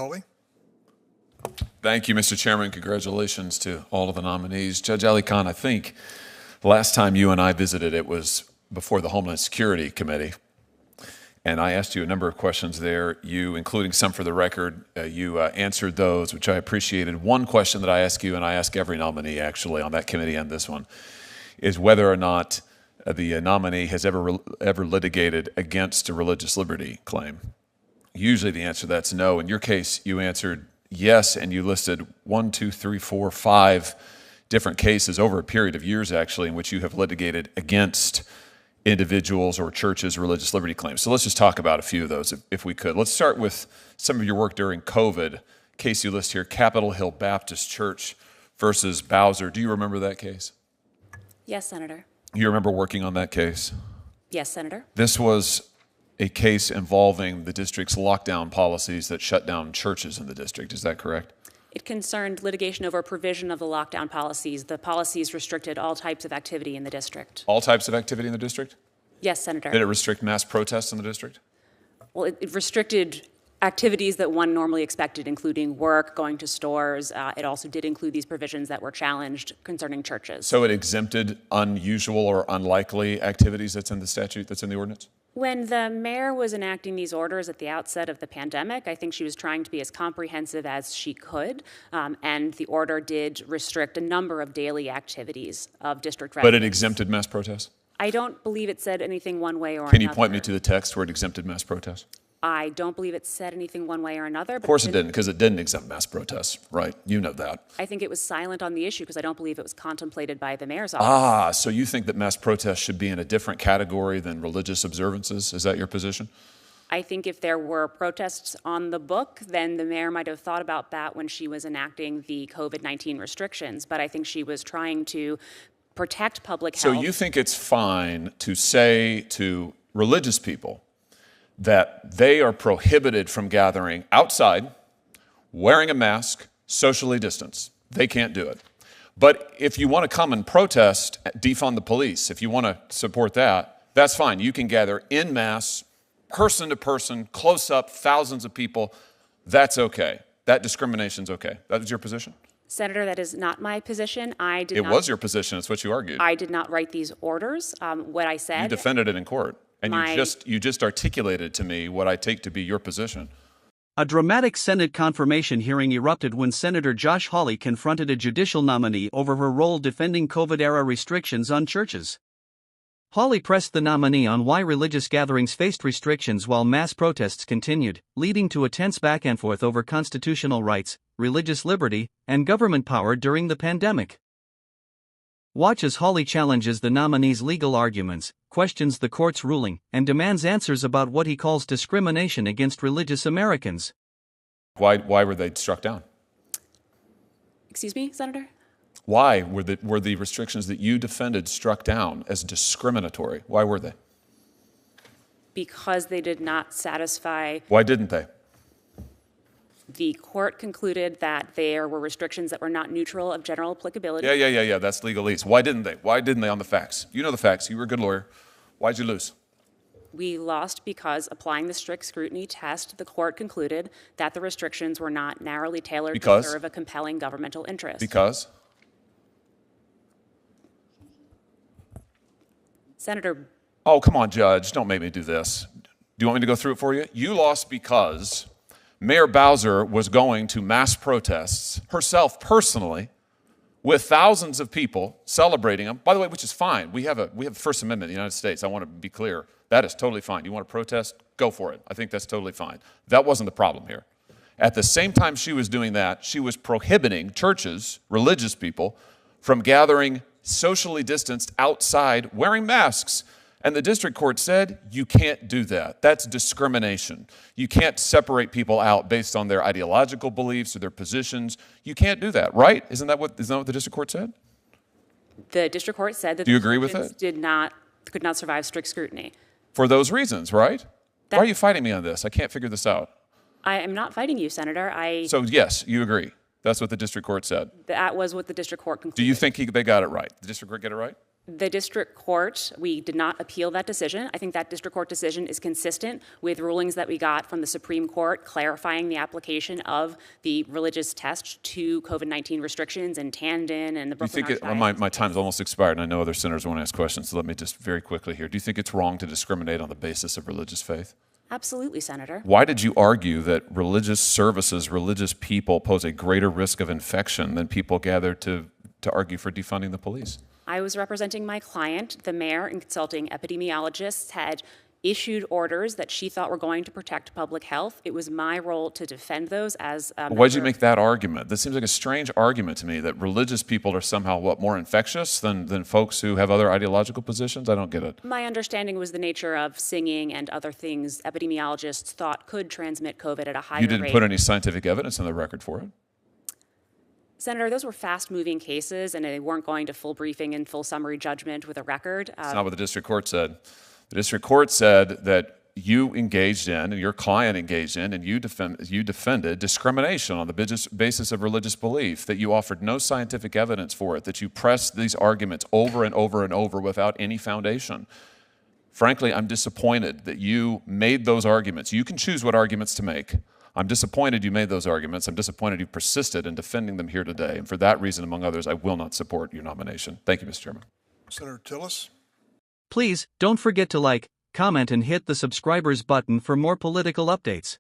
Hawley. Thank you, Mr. Chairman. Congratulations to all of the nominees. Judge Ali Khan, I think the last time you and I visited, it was before the Homeland Security Committee. And I asked you a number of questions there, you, including some for the record, you answered those, which I appreciated. One question that I ask you, and I ask every nominee actually on that committee and this one, is whether or not the nominee has ever litigated against a religious liberty claim. Usually the answer to that's no. In your case, you answered yes, and you listed 5 different cases over a period of years, actually, in which you have litigated against individuals or churches' religious liberty claims. So let's just talk about a few of those, if we could. Let's start with some of your work during COVID. Case you list here, Capitol Hill Baptist Church versus Bowser. Do you remember that case? Yes, Senator. You remember working on that case? Yes, Senator. This was a case involving the district's lockdown policies that shut down churches in the district. Is that correct? It concerned litigation over provision of the lockdown policies. The policies restricted all types of activity in the district. All types of activity in the district? Yes, Senator. Did it restrict mass protests in the district? Well, it restricted activities that one normally expected, including work, going to stores. It also did include these provisions that were challenged concerning churches. So it exempted unusual or unlikely activities that's in the statute, that's in the ordinance? When the mayor was enacting these orders at the outset of the pandemic, I think she was trying to be as comprehensive as she could, and the order did restrict a number of daily activities of district residents. But it exempted mass protests? I don't believe it said anything one way or another. Can you point me to the text where it exempted mass protests? I don't believe it said anything one way or another. Of course it didn't, because it didn't exempt mass protests, right? You know that. I think it was silent on the issue because I don't believe it was contemplated by the mayor's office. Ah, so you think that mass protests should be in a different category than religious observances? Is that your position? I think if there were protests on the book, then the mayor might have thought about that when she was enacting the COVID-19 restrictions. But I think she was trying to protect public health. So you think it's fine to say to religious people that they are prohibited from gathering outside, wearing a mask, socially distanced. They can't do it. But if you want to come and protest, defund the police, if you want to support that, that's fine. You can gather en masse, person to person, close up, thousands of people. That's okay. That discrimination's okay. That is your position? Senator, that is not my position. It was your position. It's what you argued. I did not write these orders. What I said. You defended it in court. And you just articulated to me what I take to be your position. A dramatic Senate confirmation hearing erupted when Senator Josh Hawley confronted a judicial nominee over her role defending COVID-era restrictions on churches. Hawley pressed the nominee on why religious gatherings faced restrictions while mass protests continued, leading to a tense back-and-forth over constitutional rights, religious liberty, and government power during the pandemic. Watch as Hawley challenges the nominee's legal arguments, questions the court's ruling, and demands answers about what he calls discrimination against religious Americans. Why were they struck down? Excuse me, Senator? Why were the restrictions that you defended struck down as discriminatory? Why were they? Because they did not satisfy. Why didn't they? The court concluded that there were restrictions that were not neutral of general applicability. Yeah. That's legalese. Why didn't they? Why didn't they on the facts? You know the facts. You were a good lawyer. Why'd you lose? We lost because applying the strict scrutiny test, the court concluded that the restrictions were not narrowly tailored to serve a compelling governmental interest. Because? Senator. Oh, come on, Judge. Don't make me do this. Do you want me to go through it for you? You lost because Mayor Bowser was going to mass protests herself personally with thousands of people celebrating them. By the way, which is fine. We have the First Amendment in the United States. I want to be clear. That is totally fine. You want to protest? Go for it. I think that's totally fine. That wasn't the problem here. At the same time she was doing that, she was prohibiting churches, religious people, from gathering socially distanced outside wearing masks. And the district court said, you can't do that. That's discrimination. You can't separate people out based on their ideological beliefs or their positions. You can't do that, right? Isn't that what the district court said? The district court said that do you agree with it? Could not survive strict scrutiny. For those reasons, right? Why are you fighting me on this? I can't figure this out. I am not fighting you, Senator. So yes, you agree. That's what the district court said. That was what the district court concluded. Do you think they got it right? Did the district court get it right? The district court, we did not appeal that decision. I think that district court decision is consistent with rulings that we got from the Supreme Court clarifying the application of the religious test to COVID-19 restrictions in Tandon and the Do you Brooklyn think Archdiocese. my time's almost expired, and I know other senators want to ask questions, so let me just very quickly here. Do you think it's wrong to discriminate on the basis of religious faith? Absolutely, Senator. Why did you argue that religious services, religious people pose a greater risk of infection than people gathered to argue for defunding the police? I was representing my client. The mayor and consulting epidemiologists had issued orders that she thought were going to protect public health. It was my role to defend those as a Why did you member. make that argument? That seems like a strange argument to me, that religious people are somehow, more infectious than folks who have other ideological positions? I don't get it. My understanding was the nature of singing and other things epidemiologists thought could transmit COVID at a higher You didn't rate. put any scientific evidence on the record for it? Senator, those were fast-moving cases, and they weren't going to full briefing and full summary judgment with a record. That's not what the district court said. The district court said that you engaged in, and your client engaged in, and you defended discrimination on the basis of religious belief, that you offered no scientific evidence for it, that you pressed these arguments over and over and over without any foundation. Frankly, I'm disappointed that you made those arguments. You can choose what arguments to make. I'm disappointed you made those arguments. I'm disappointed you persisted in defending them here today. And for that reason, among others, I will not support your nomination. Thank you, Mr. Chairman. Senator Tillis. Please, don't forget to like, comment and hit the subscribers button for more political updates.